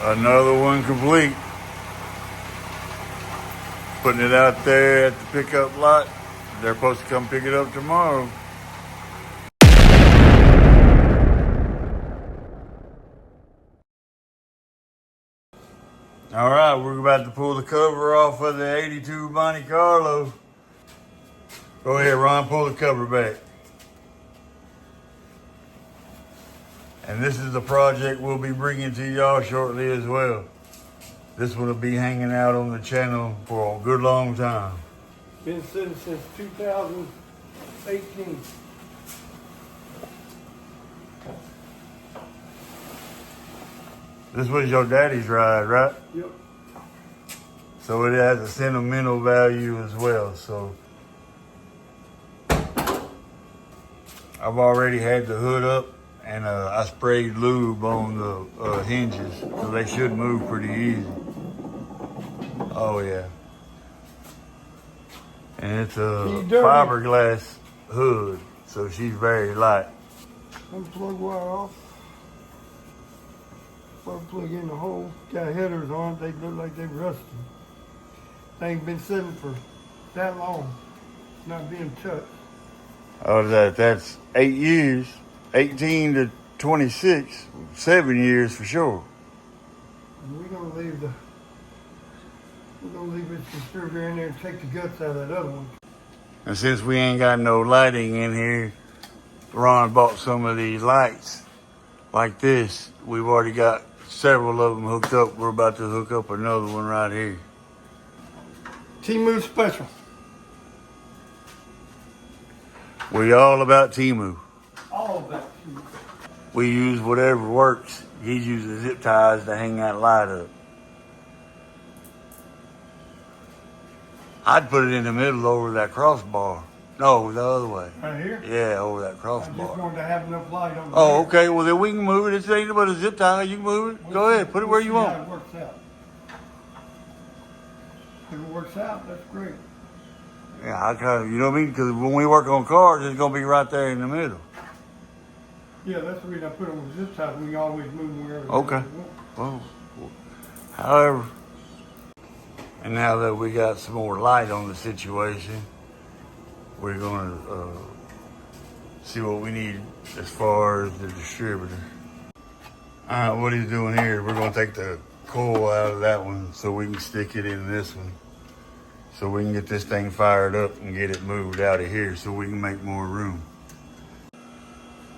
Another one complete. Putting it out there at the pickup lot. They're supposed to come pick it up tomorrow. All right, we're about to pull the cover off of the 82 Monte Carlo. Go ahead, Ron, pull the cover back. And this is the project we'll be bringing to y'all shortly as well. This one will be hanging out on the channel for a good long time. Been sitting since 2018. This was your daddy's ride, right? Yep. So it has a sentimental value as well. So I've already had the hood up and I sprayed lube on the hinges, so they should move pretty easy. Oh yeah. And it's a fiberglass hood, so she's very light. Unplug wire off. Plug in the hole. Got headers on it. They look like they're rusty. They ain't been sitting for that long, not being touched. Oh, that's 8 years, 18 to 26, 7 years for sure. And we're gonna leave this distributor in there and take the guts out of that other one. And since we ain't got no lighting in here, Ron bought some of these lights like this. We've already got several of them hooked up. We're about to hook up another one right here. Temu special. We all about Temu. All of that. We use whatever works. He's using zip ties to hang that light up. I'd put it in the middle over that crossbar. No, the other way. Right here? Yeah, over that I crossbar. just wanted to have enough light on. Oh, okay. Well, then we can move it. It's ain't but a zip tie. You can move it. Go ahead. Put it where you want. How it works out. If it works out, that's great. Yeah, I kind of, you know what I mean? Because when we work on cars, it's going to be right there in the middle. Yeah, that's the reason I put them with zip ties. We can always move them wherever. Okay. Well, however, and now that we got some more light on the situation, we're going to see what we need as far as the distributor. All right, what he's doing here, we're going to take the coil out of that one so we can stick it in this one. So we can get this thing fired up and get it moved out of here so we can make more room.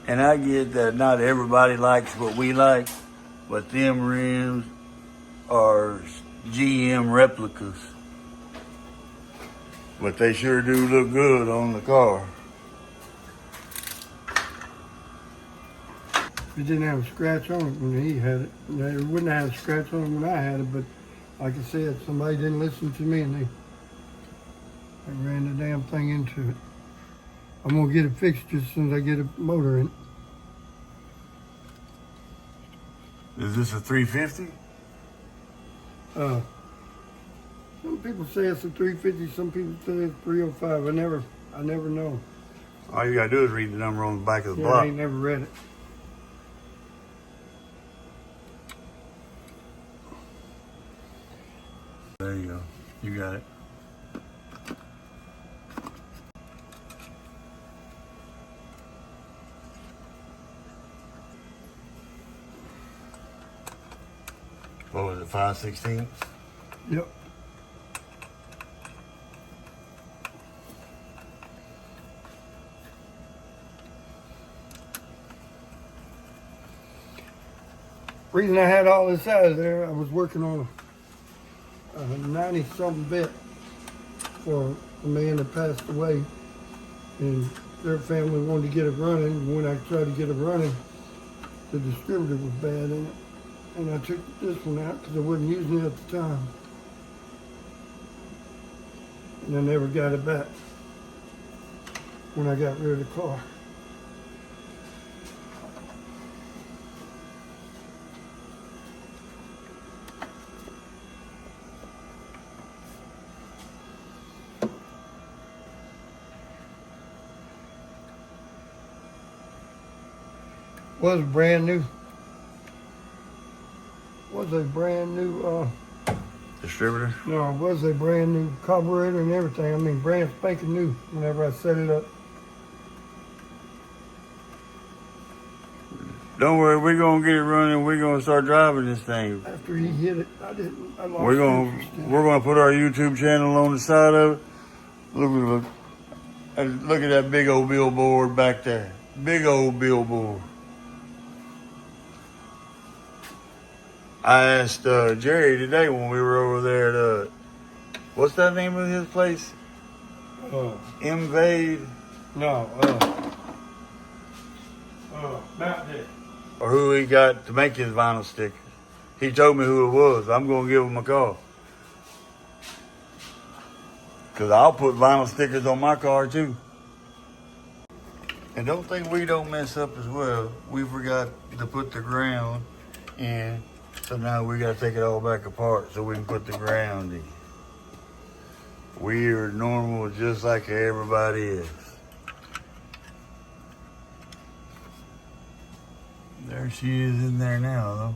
And I get that not everybody likes what we like, but them rims are GM replicas. But they sure do look good on the car. It didn't have a scratch on it when he had it. It wouldn't have a scratch on it when I had it, but like I said, somebody didn't listen to me and they ran the damn thing into it. I'm gonna get it fixed just as soon as I get a motor in. Is this a 350? Some people say it's a 350, some people say it's 305. I never know. All you gotta do is read the number on the back of the Yeah, block. I ain't never read it. There you go. You got it. What was it, 5/16? Yep. Reason I had all this out of there, I was working on a 90-something vet for a man that passed away, and their family wanted to get it running. When I tried to get it running, the distributor was bad in it, and I took this one out because I wasn't using it at the time, and I never got it back when I got rid of the car. Was brand new. was a brand new, Distributor? no, it was a brand new carburetor and everything. I mean, brand spanking new whenever I set it up. Don't worry, we're gonna get it running. We're gonna start driving this thing. After he hit it, I lost We're interest in it. gonna put our YouTube channel on the side of it. Look, and look at that big old billboard back there. Big old billboard. I asked Jerry today when we were over there at what's that name of his place? Invade No, Mount Dick. or who he got to make his vinyl stickers. He told me who it was. I'm gonna give him a call. Cause I'll put vinyl stickers on my car too. And don't think we don't mess up as well. We forgot to put the ground in, so now we gotta take it all back apart so we can put the ground in. We are normal just like everybody is. There she is in there now though.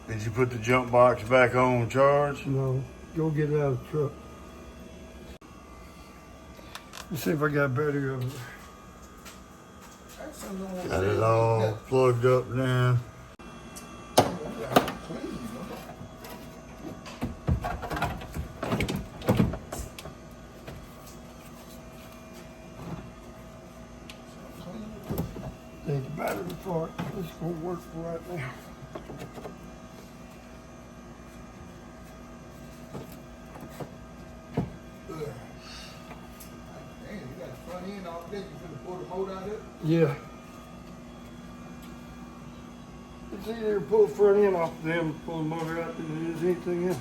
Did you put the jump box back on charge? No, go get it out of the truck. Let's see if I got better over there. Got it all plugged up now. Take the battery apart. This won't work for right now. Yeah. It's easier to pull the front end off them, pull the motor out than it is anything else.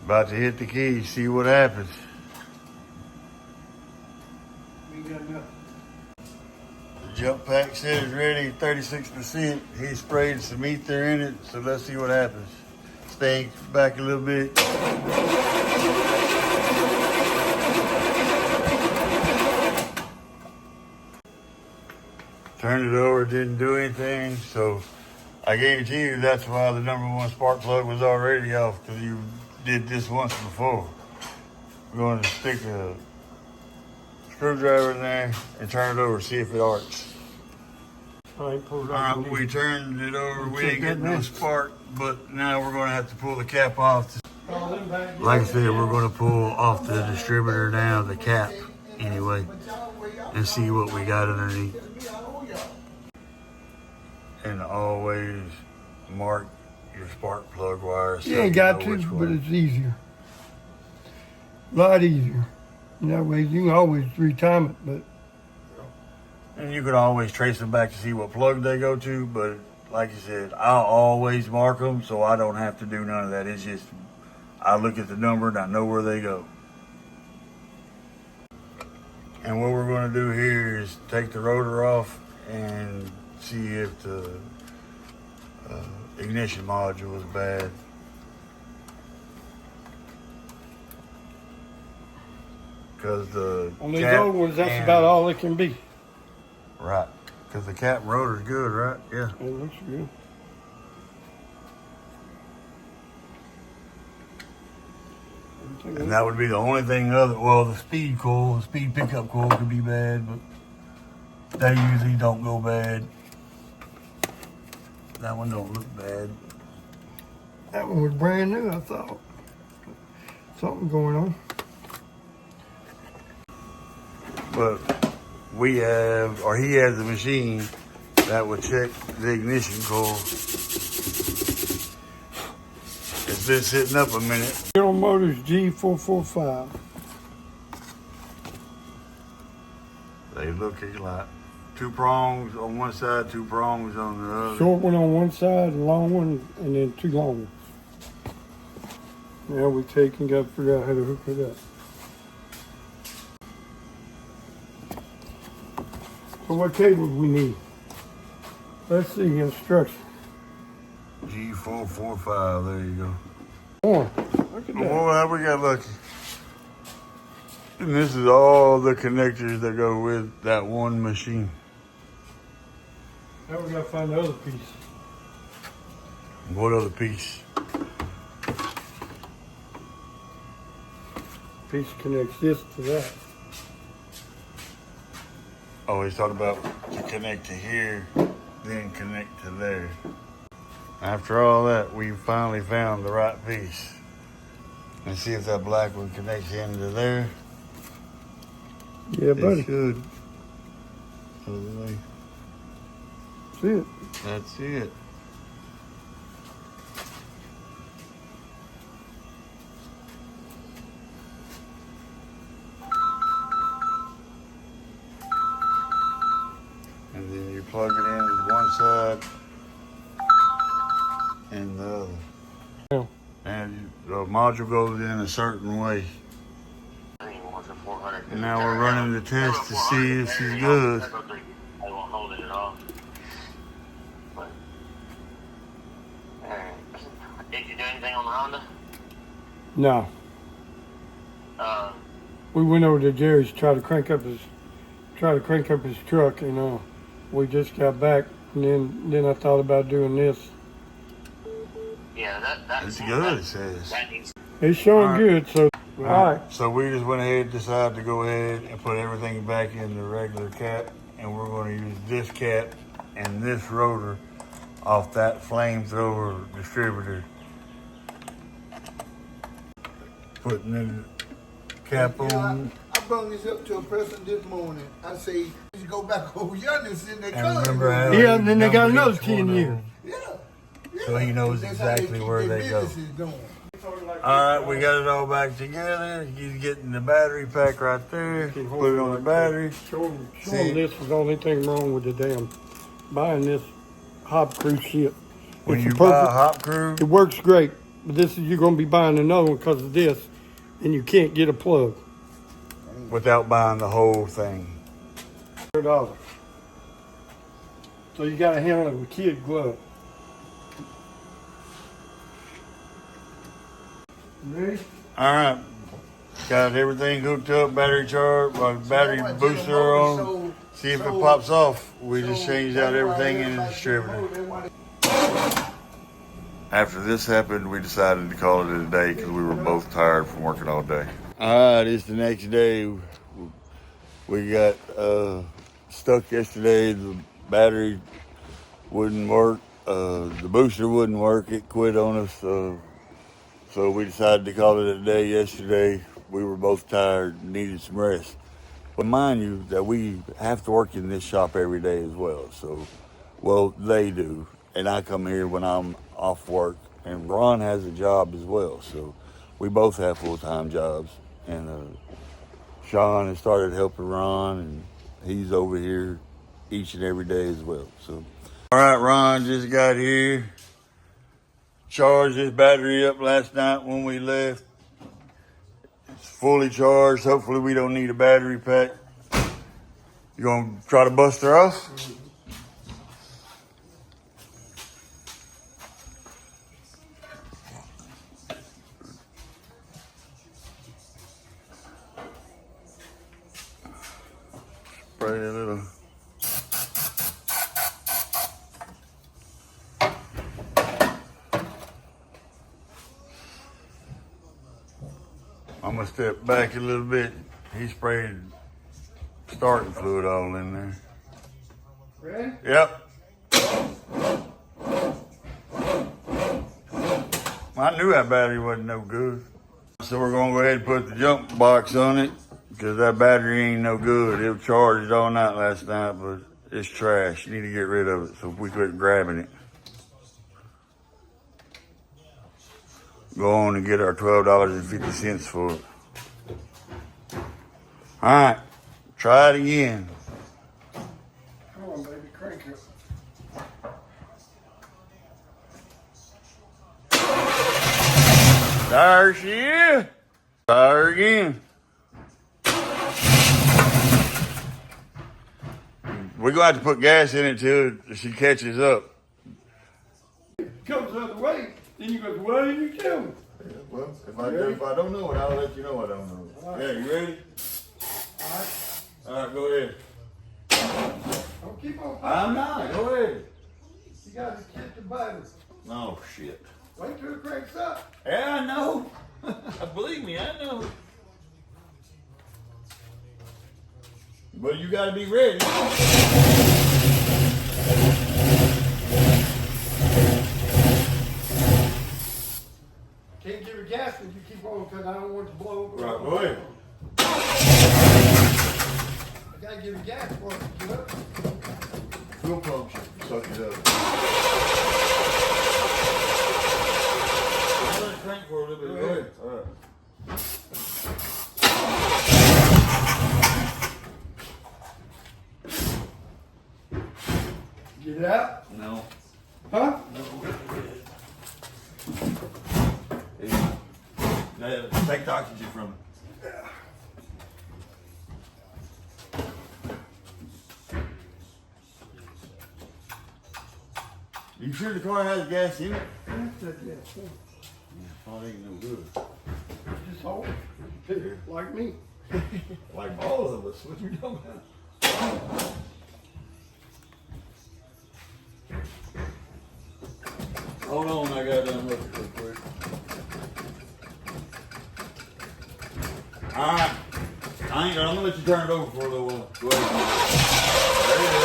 About to hit the key, see what happens. We ain't got nothing. The jump pack said it's ready, 36%. He sprayed some ether in it, so let's see what happens. Stay back a little bit. Turned it over, didn't do anything, so I guarantee you that's why the #1 spark plug was already off, because you did this once before. We're going to stick a screwdriver in there and turn it over, see if it arcs. I ain't pulled All out. right, we turned it over, we Check didn't that get no now. spark, but now we're going to have to pull the cap off. All them back. Like I said, we're going to pull off the distributor now, the cap anyway, and see what we got underneath. And always mark your spark plug wire. So You ain't got know to, which but one. it's easier. A lot easier. That way you can always retime it, but And you can always trace them back to see what plug they go to, but like you said, I'll always mark them so I don't have to do none of that. It's just, I look at the number and I know where they go. And what we're going to do here is take the rotor off and see if the ignition module is bad. Because the on these cap old ones, that's and- about all it can be. Right. Because the cap rotor's good, right? Yeah. It looks good. And that would be the only thing other, well, the speed coil, the speed pickup coil could be bad, but they usually don't go bad. That one don't look bad. That one was brand new, I thought. Something going on. But we have, or he has a machine that would check the ignition coil. It's been sitting up a minute. General Motors G445. They look like 2 prongs on one side, 2 prongs on the other. Short one on one side, a long one, and then 2 long ones. Now we take and got to figure out how to hook it up. So what cables we need? Let's see instructions. G445, there you go. One. Look at that. Boy, we got lucky. And this is all the connectors that go with that one machine. Now we gotta find the other piece. What other piece? Piece connects this to that. Oh, he's talking about to connect to here, then connect to there. After all that, we finally found the right piece. Let's see if that black one connects into there. Yeah, buddy. It should. Other way. That's it. That's it. And then you plug it in to one side and the other. Yeah. And the module goes in a certain way. And now we're running the test to see if she's good. I won't hold it at all. But, did you do anything on the Honda? No. We went over to Jerry's to try to crank up his truck, and we just got back, and then I thought about doing this. Yeah, It's good, it says. that needs. It's showing All right. good, so all right. So we just went ahead and decided to go ahead and put everything back in the regular cap, and we're going to use this cap and this rotor off that flamethrower distributor. Putting the cap on. I brought this up to a person this morning. I say, you go back over yonder and sit in their And car. remember how Yeah, and then they got numbered another each 10 one of years. them. Yeah. So he knows That's how exactly keep where their they go. businesses going. All right, we got it all back together. He's getting the battery pack right there. Put it on the battery. Show See. them this is the only thing wrong with the damn buying this hop crew shit. When It's you a buy a perfect- hop crew, It works great, but this is you're gonna be buying another one because of this, and you can't get a plug. without buying the whole thing. $100. So you gotta handle it with kid glove. Ready? All right, got everything hooked up, battery charged, battery booster on. See if it pops off. We just changed out everything in the distributor. After this happened, we decided to call it a day because we were both tired from working all day. All right, it's the next day. We got stuck yesterday. The battery wouldn't work. The booster wouldn't work. It quit on us. So we decided to call it a day yesterday. We were both tired, needed some rest. But mind you that we have to work in this shop every day as well. So, well, they do. And I come here when I'm off work. And Ron has a job as well. So we both have full-time jobs. And Sean has started helping Ron, and he's over here each and every day as well. So, all right, Ron just got here. Charged his battery up last night when we left. It's fully charged. Hopefully we don't need a battery pack. You gonna try to bust her off? Spray a little. I'm gonna step back a little bit. He sprayed starting fluid all in there. Ready? Yep. I knew that battery wasn't no good. So we're gonna go ahead and put the jump box on it because that battery ain't no good. It was charged all night last night, but it's trash. You need to get rid of it so we quit grabbing it. Go on and get our $12.50 for it. All right, try it again. Come on, baby, crank it. There There she is. Try her again. We're going to have to put gas in it till she catches up. Comes the other way, then you go, well, you kill me. Yeah, well, if I don't know it, I'll let you know I don't know it. Right. Yeah, you ready? All right, go ahead. Don't keep on. I'm not. Go ahead. You got to kick the button. Oh, shit. Wait till it cranks up. Yeah, I know. Believe me, I know. But you got to be ready. Can't give her gas if you keep on because I don't want it to blow over. Right, go ahead. I got to give her gas for it to get up. Fuel pump should suck it up. I'll let it crank for a little bit. Go ahead. All right. Get it out? No. Huh? Take the oxygen from it. You sure the car has gas in it? That's it, yes. Oh, it ain't no good. Just hold it. Like me. Like all of us. What you talking about? Hold on, I got to unlook it real quick. Alright. I'm gonna let you turn it over for a little while. Go ahead. There you go.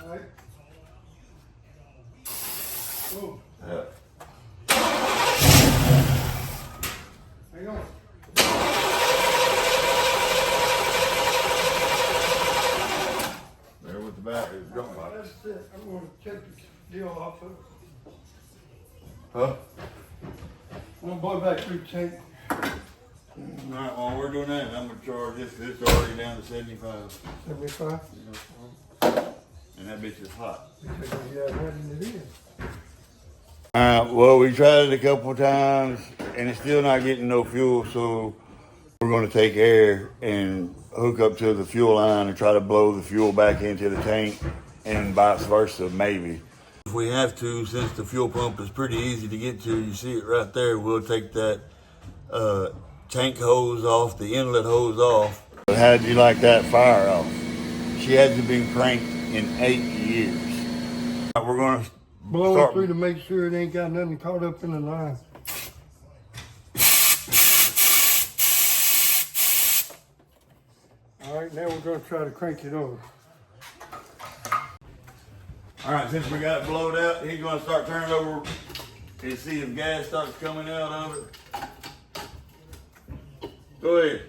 All right. Whoa. Yeah. Hang on. There with the back is jump box. That's it. I'm going to take the deal off of it. Huh? I'm going to blow back through the tank. Alright, while we're doing that, I'm gonna charge this. It's already down to 75. 75. And that bitch is hot. Yeah, ready it is. Alright, well, we tried it a couple of times and it's still not getting no fuel, so we're going to take air and hook up to the fuel line and try to blow the fuel back into the tank and vice versa, maybe. If we have to, since the fuel pump is pretty easy to get to, you see it right there, we'll take that tank hose off, the inlet hose off. But how'd you like that fire off? She hasn't been cranked in 8 years. We're going to Blowing through to make sure it ain't got nothing caught up in the line. All right, now we're going to try to crank it over. All right, since we got it blowed out, he's going to start turning over and see if gas starts coming out of it. Go ahead.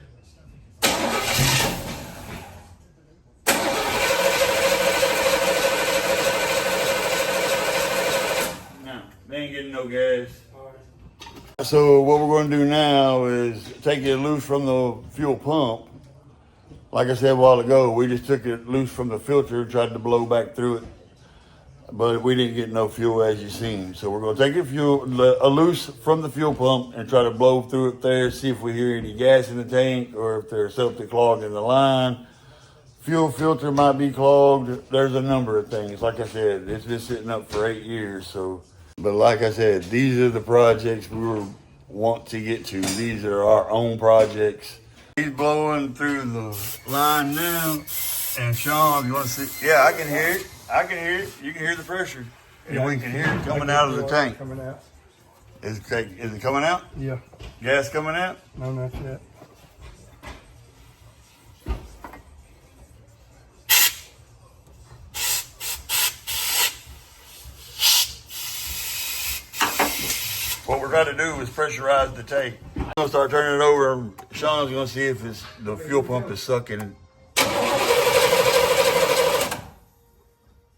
No, they ain't getting no gas. So what we're going to do now is take it loose from the fuel pump. Like I said a while ago, we just took it loose from the filter, tried to blow back through it, but we didn't get no fuel as you seen. So we're going to take it loose from the fuel pump and try to blow through it there, see if we hear any gas in the tank or if there's something clogged in the line. Fuel filter might be clogged. There's a number of things. Like I said, it's been sitting up for 8 years. So, but like I said, these are the projects we want to get to. These are our own projects. He's blowing through the line now. And Sean, you want to see? Yeah, I can hear it. I can hear it. You can hear the pressure. Yeah, we can hear it coming out of the tank. Coming out. Is it coming out? Yeah. Gas coming out? No, not yet. What we're trying to do is pressurize the tank. gonna start turning it over, and Sean's gonna see if the fuel pump is sucking.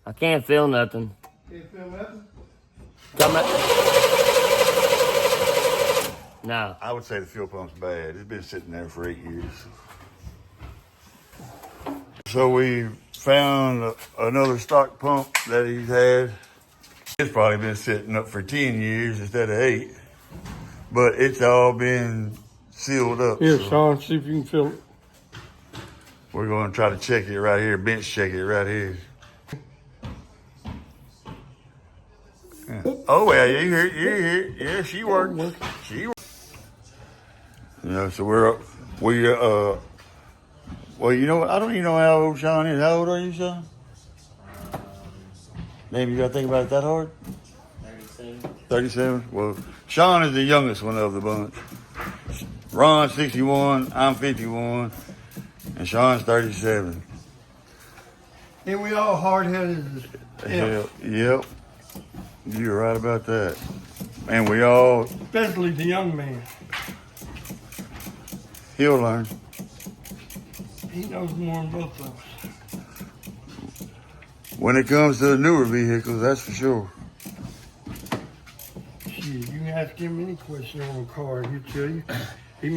I can't feel nothing. Can't feel nothing? Come at. No. I would say the fuel pump's bad. It's been sitting there for 8 years. So we found another stock pump that he's had. It's probably been sitting up for 10 years instead of 8. But it's all been sealed up. Here, so Sean, see if you can feel it. we're going to try to check it right here, bench check it right here. Yeah. Oh, well, you hear it. Yeah, she worked. She worked. So well, you know what? I don't even know how old Sean is. How old are you, Sean? Maybe you got to think about it that hard? 37. 37? Well, Sean is the youngest one of the bunch. Ron's 61, I'm 51, and Sean's 37. And we all hard-headed as hell. Yep. You're right about that. And we all, Especially the young man. he'll learn. He knows more than both of us. When it comes to the newer vehicles, that's for sure. Shit, you can ask him any question on a car and he'll tell you. He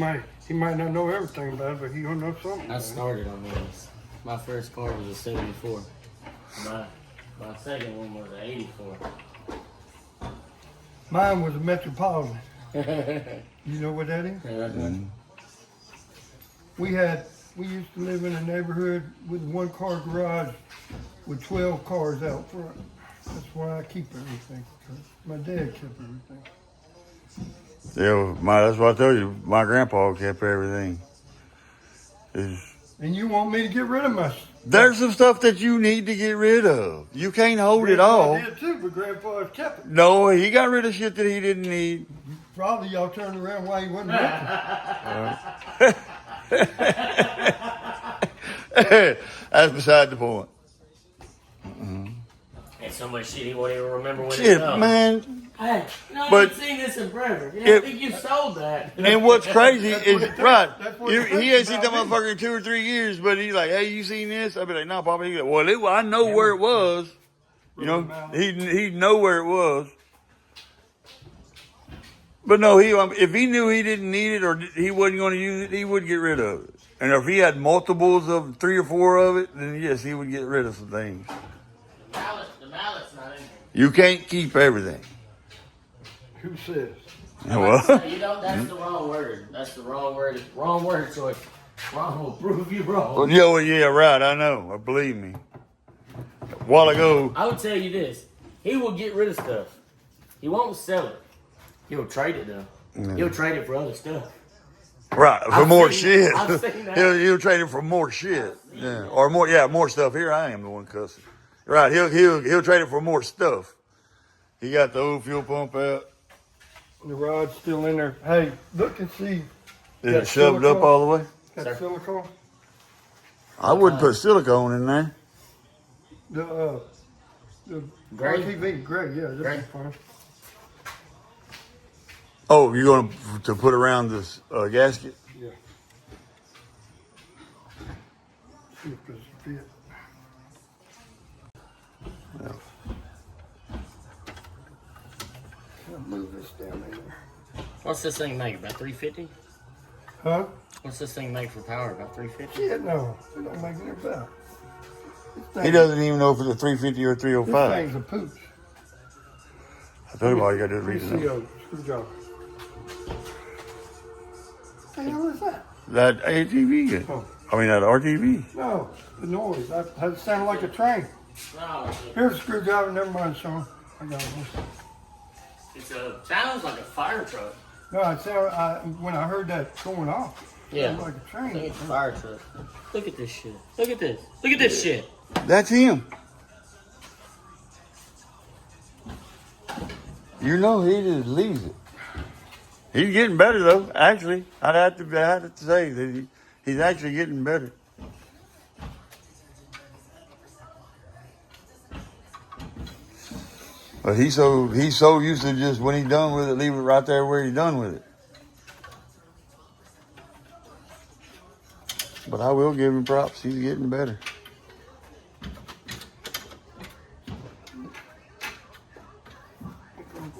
might not know everything about it, but he'll know something. I started on this. My first car was a 74. My second one was an 84. Mine was a Metropolitan. You know what that is? We used to live in a neighborhood with a one-car garage with 12 cars out front. That's why I keep everything. 'Cause my dad kept everything. Yeah, that's what I told you. My grandpa kept everything. And you want me to get rid of my stuff? There's some stuff that you need to get rid of. You can't hold it all. I did too, but Grandpa kept it. No, he got rid of shit that he didn't need. Probably y'all turned around while he wasn't looking. That's beside the point. And so much shit he won't even remember when Shit, it was. man. Hey, no, But- I haven't seen this in forever. Yeah, I It- think you sold that. And what's crazy is, right, That's what he it ain't takes seen that about me. motherfucker in 2 or 3 years, but he's like, hey, you seen this? I'll be like, no, Papa. He's like, well, I know where it was. You know, he'd know where it was. But no, if he knew he didn't need it or he wasn't going to use it, he would get rid of it. And if he had multiples of 3 or 4 of it, then yes, he would get rid of some things. The mallet's not in there. You can't keep everything. Who says? Well, You know, that's the wrong word. That's the wrong word. Wrong word choice. Wrong will prove you wrong. yeah, right. I know. Believe me. A while ago, I would tell you this. He will get rid of stuff. He won't sell it. He'll trade it though. He'll trade it for other stuff. right, for I've more seen- shit. I've seen that. He'll trade it for more shit. Yeah, or more stuff. Here I am, the one cussing. Right, he'll trade it for more stuff. He got the old fuel pump out. The rod's still in there. Hey, look and see. Is Got it shoved up silicone? all the way? Got Sir. silicone? I wouldn't put silicone in there. The Gray? RTV, gray, yeah, Gray. that's fine. Oh, you're going to put around this gasket? Yeah. See if this fit. I'll move this down there. What's this thing make? About 350? Huh? What's this thing make for power? About 350? Shit, no. It don't make any about. He doesn't even know if it's a 350 or a This 305. thing's a pooch. I told him all you got to do is read it. 3CO, screwdriver. What the hell is that? That ATV. Oh. I mean, that RTV. No, the noise. That sounded like a train. No, Here's a screwdriver. Never mind, Sean. I got one. sounds like a fire truck. No, it sounded, when I heard that going off, it Yeah. sounded like a I think train. it's a fire truck. Look at this shit. Look at this. Look at this shit. That's him. You know, he just leaves it. He's getting better, though, actually. I'd have to say that he's actually getting better. But he's so used to just when he's done with it, leave it right there where he's done with it. But I will give him props. He's getting better.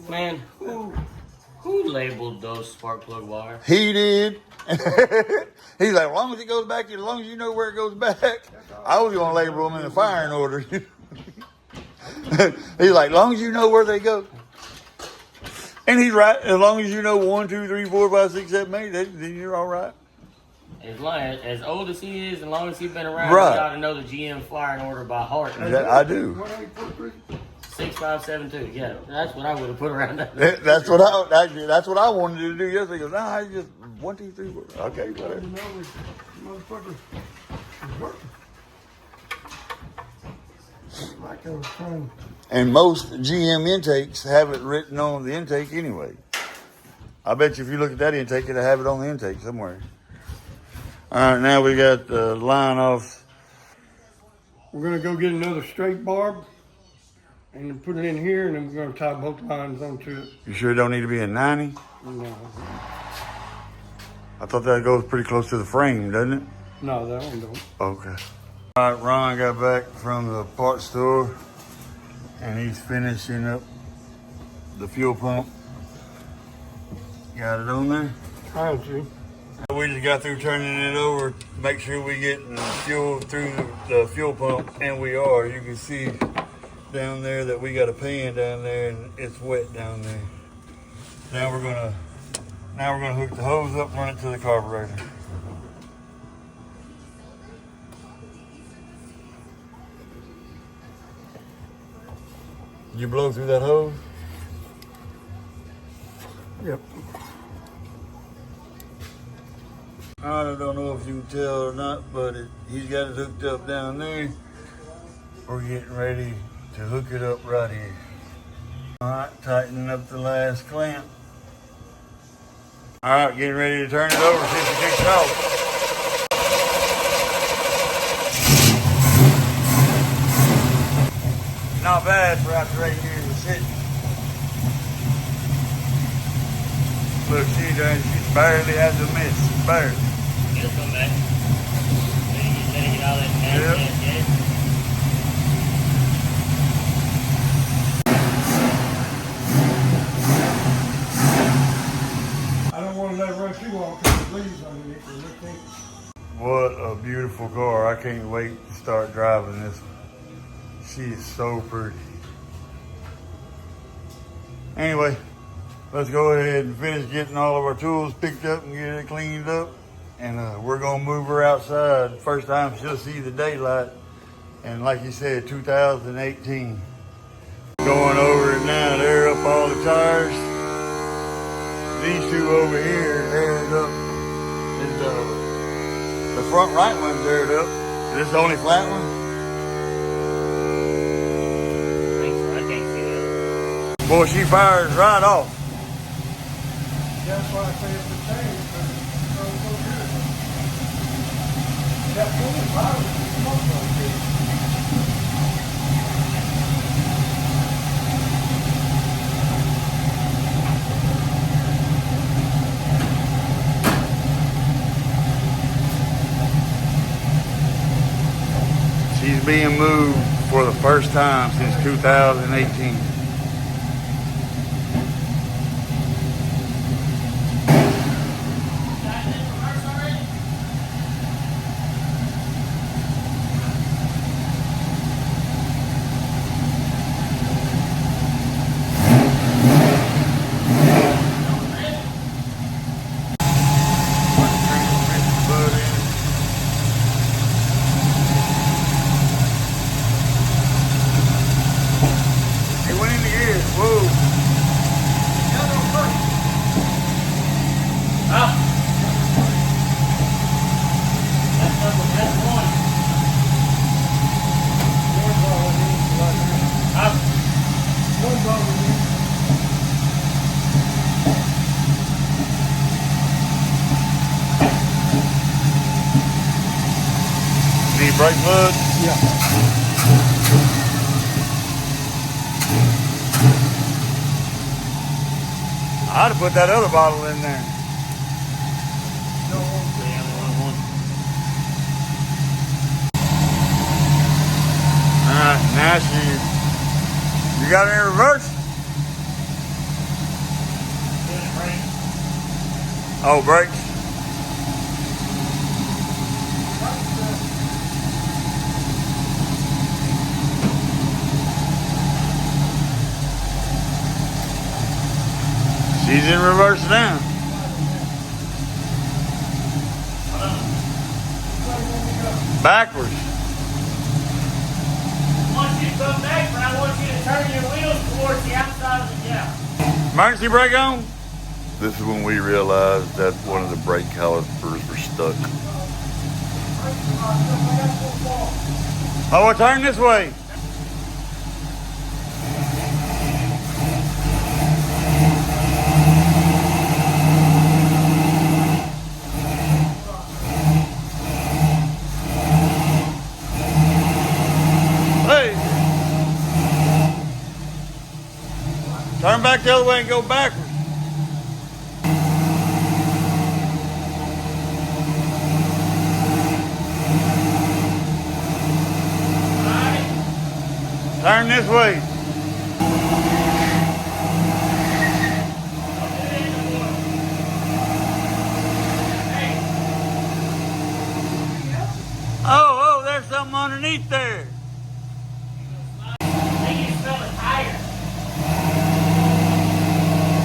Man, who labeled those spark plug wires? He did. He's like, as long as it goes back, as long as you know where it goes back. I was going to label them in the firing order. He's like, as long as you know where they go. And he's right. As long as you know 1, 2, 3, 4, 5, 6, 7, 8, then you're all right. As old as he is, as long as he's been around, Right. you got to know the GM firing order by heart. I do. 6572. Yeah, that's what I would have put around that. That's what I wanted to do yesterday. He goes, nah, I just 1, 2, 3, 4. Okay, whatever. Motherfucker is working. Like I was trying. And most GM intakes have it written on the intake anyway. I bet you if you look at that intake, it'll have it on the intake somewhere. All right, now we got the line off. We're gonna go get another straight barb and then put it in here, and then we're gonna tie both lines onto it. You sure it don't need to be a 90? No, I thought that goes pretty close to the frame, doesn't it? no, that one don't. Okay. All right, Ron got back from the parts store, and he's finishing up the fuel pump. Got it on there. Trying to. We just got through turning it over, make sure we get fuel through the fuel pump, and we are. You can see down there that we got a pan down there, and it's wet down there. Now we're gonna hook the hose up, run it to the carburetor. Did you blow through that hose? Yep. I don't know if you can tell or not, but he's got it hooked up down there. We're getting ready to hook it up right here. All right, tightening up the last clamp. All right, getting ready to turn it over, see if it kicks off. Not bad for after 8 years of sitting. Look, she barely has a miss, barely. It'll come back. Then you gotta get all that gas. I don't want to let it run too long because the leaves underneath it. Look, think. What a beautiful car. I can't wait to start driving this one. She is so pretty. Anyway, let's go ahead and finish getting all of our tools picked up and get it cleaned up. And we're going to move her outside. First time she'll see the daylight. And like you said, 2018. Going over it now to air up all the tires. These two over here aired up. The front right one's aired up. Is this the only flat one? I can't see that. Boy, she fires right off. That's why I say it's the same, because it's so good. That fully violent smoke like this. She's being moved for the first time since 2018. Need brake fluid? Yeah. I'd have put that other bottle in there. ask you got any reverse? Oh, brakes. She's in reverse now. Backwards. I want you to come back, but I want you to turn your wheels towards the outside of the gap. Emergency brake on? This is when we realized that one of the brake calipers were stuck. Oh, well, turn this way. Hey. Turn back the other way and go backwards. Turn this way. Oh, there's something underneath there. I think you smell a tire.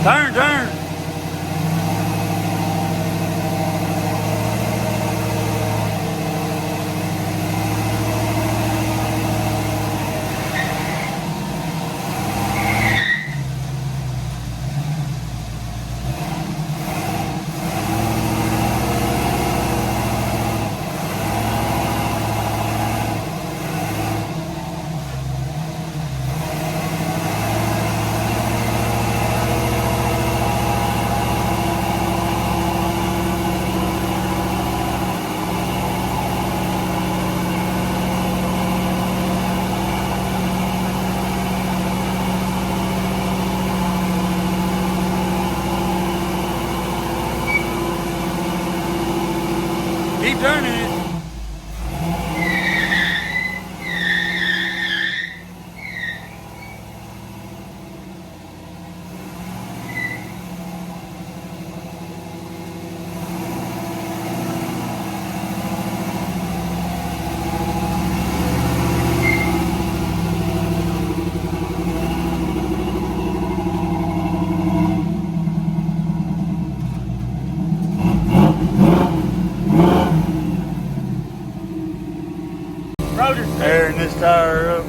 Turn. Keep turning it. Airing this tire up.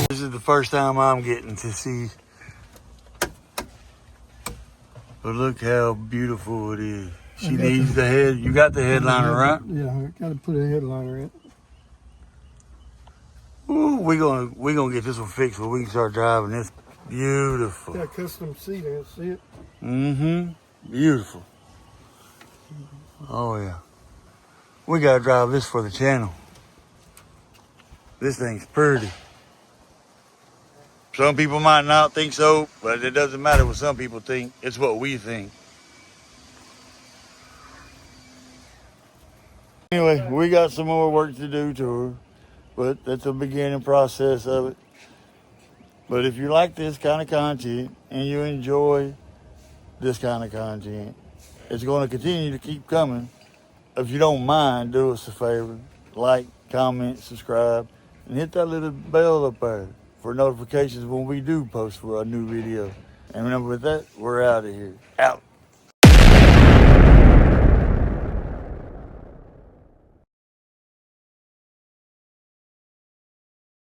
This is the first time I'm getting to see. But look how beautiful it is. She needs the head. You got the headliner, right? Yeah, I gotta put a headliner in. Ooh, we gonna get this one fixed so we can start driving this. Beautiful. Got custom seat in it, see it? Mm-hmm. Beautiful. Oh yeah. We gotta drive this for the channel. This thing's pretty. Some people might not think so, but it doesn't matter what some people think. It's what we think. Anyway, we got some more work to do to her, but that's the beginning process of it. But if you like this kind of content and you enjoy this kind of content, it's going to continue to keep coming. If you don't mind, do us a favor, like, comment, subscribe, and hit that little bell up there for notifications when we do post for a new video. And remember with that, we're out of here. Out.